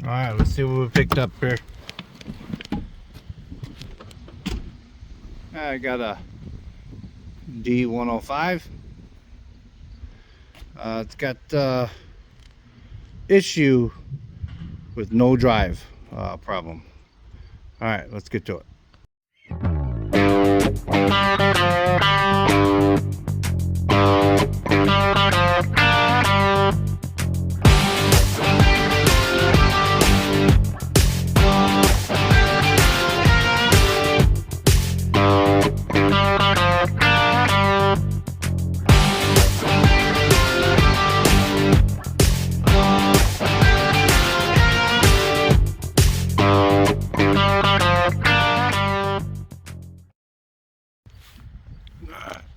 Alright, let's see what we picked up here. I got a D105. It's got issue with no drive problem. Alright, let's get to it.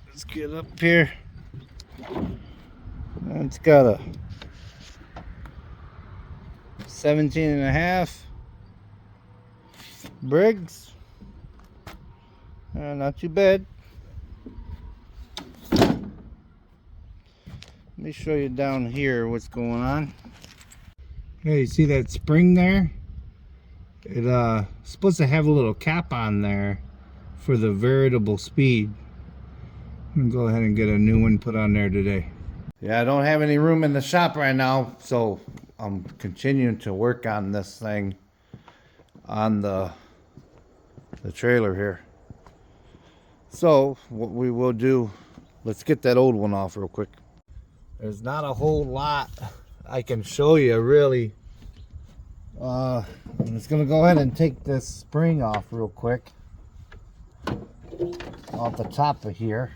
Let's get up here. It's got a 17.5 Briggs. Not too bad. Let me show you down here what's going on. Hey, you see that spring there? It's supposed to have a little cap on there for the variable speed. I'm gonna go ahead and get a new one put on there today. Yeah, I don't have any room in the shop right now, so I'm continuing to work on this thing on the trailer here. So what we will do, let's get that old one off real quick. There's not a whole lot I can show you really. I'm just gonna go ahead and take this spring off real quick off the top of here.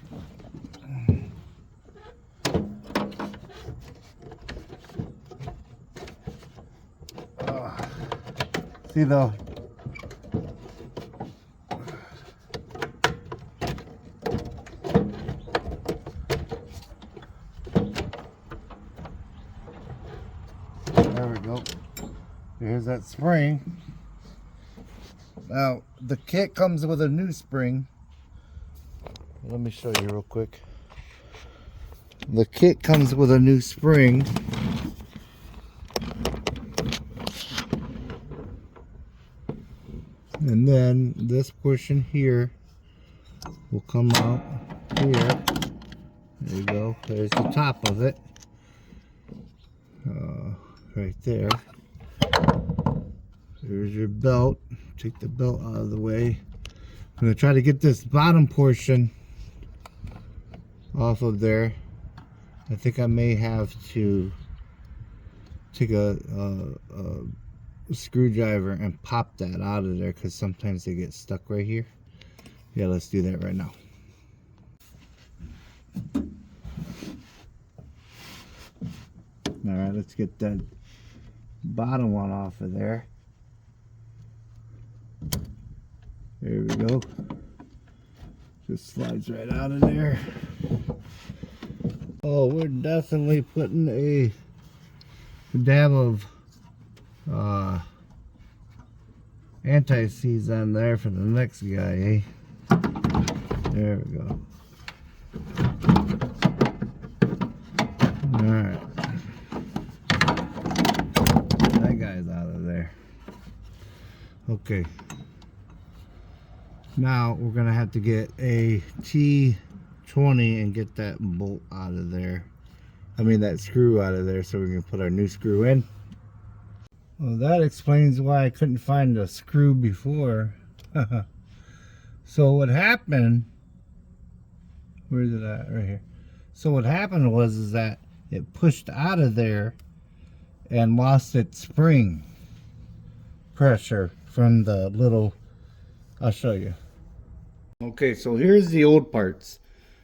See the there we go. Here's that spring. Now the kit comes with a new spring. Let me show you real quick. The kit comes with a new spring. And then this portion here will come out here. There you go. There's the top of it. Right there. There's your belt. Take the belt out of the way. I'm going to try to get this bottom portion off of there. I think I may have to take a screwdriver and pop that out of there, because sometimes they get stuck right here. Yeah, let's do that right now. Alright, let's get that bottom one off of there. There we go. Just slides right out of there. Oh, we're definitely putting a dab of anti-seize on there for the next guy, eh? There we go. Alright. That guy's out of there. Okay. Now we're gonna have to get a T20 and get that bolt out of there. I mean that screw out of there, so we can put our new screw in. Well, that explains why I couldn't find a screw before. So what happened, where's it at? Right here. So what happened was that it pushed out of there and lost its spring pressure from the little, I'll show you. Okay, so here's the old parts.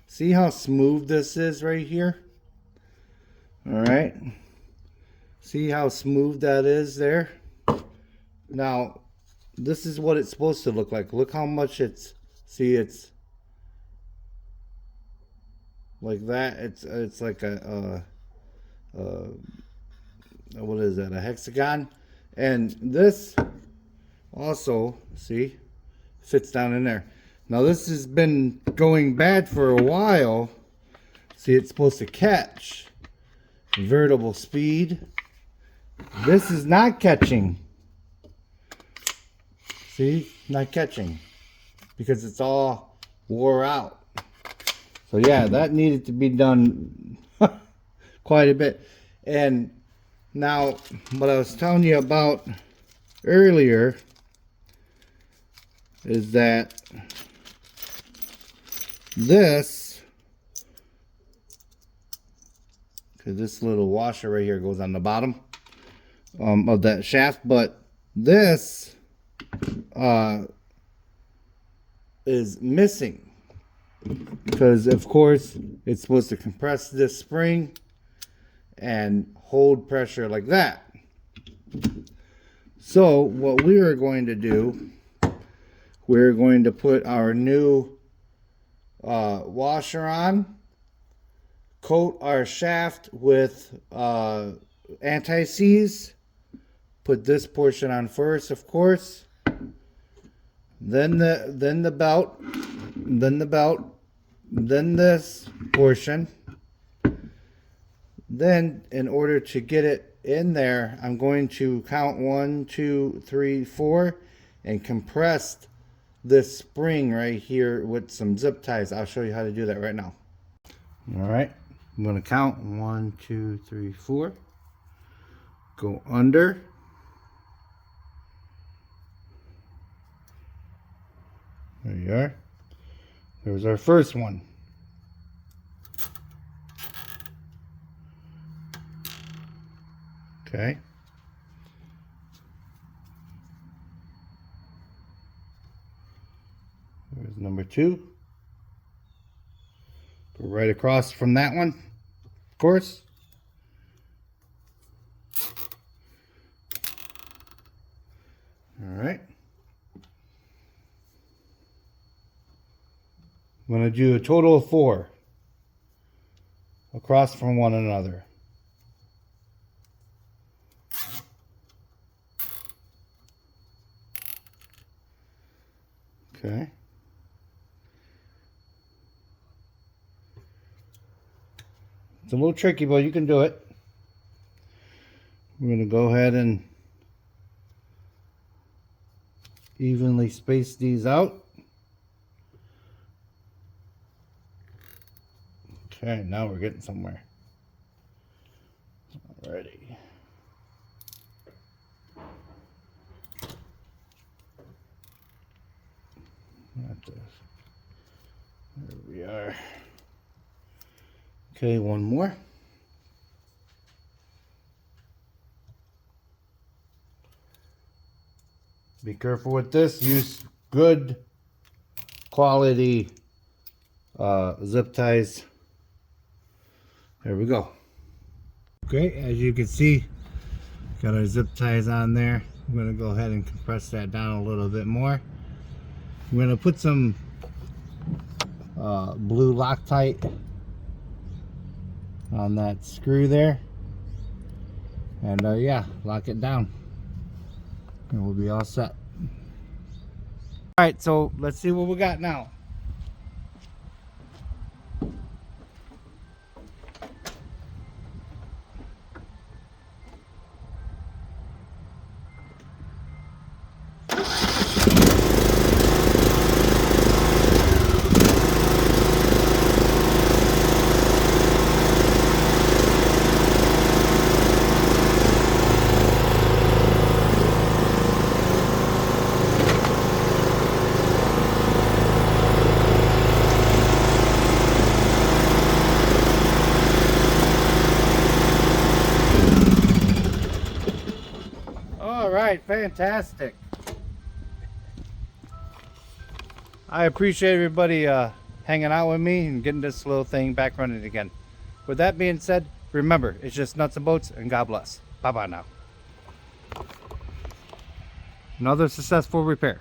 See how smooth this is right here? Alright. See how smooth that is there? Now, this is what it's supposed to look like. Look how much it's, see, it's like that. It's like a what is that, a hexagon? And this also, see, fits down in there. Now this has been going bad for a while. See, it's supposed to catch variable speed. This is not catching See, not catching because it's all wore out. So yeah, that needed to be done quite a bit. And now what I was telling you about earlier is that this, because this little washer right here goes on the bottom of that shaft, but this is missing because of course it's supposed to compress this spring and hold pressure like that. So what we are going to do, we're going to put our new washer on, coat our shaft with anti-seize, put this portion on first, of course, then the belt, then this portion. Then in order to get it in there, I'm going to count 1, 2, 3, 4 and compress this spring right here with some zip ties. I'll show you how to do that right now. All right, I'm going to count 1, 2, 3, 4. Go under. There you are. There's our first one. Okay. There's number 2. Go right across from that one, of course. All right. I'm going to do a total of 4 across from one another. Okay. It's a little tricky, but you can do it. We're going to go ahead and evenly space these out. Okay, now we're getting somewhere. Alrighty. There we are. Okay, one more. Be careful with this. Use good quality zip ties. There we go. Okay, as you can see, got our zip ties on there. I'm going to go ahead and compress that down a little bit more. I'm going to put some blue Loctite on that screw there, and yeah, lock it down and we'll be all set. All right, so let's see what we got now. Alright, fantastic. I appreciate everybody hanging out with me and getting this little thing back running again. With that being said, remember, it's just nuts and bolts, and God bless. Bye-bye now. Another successful repair.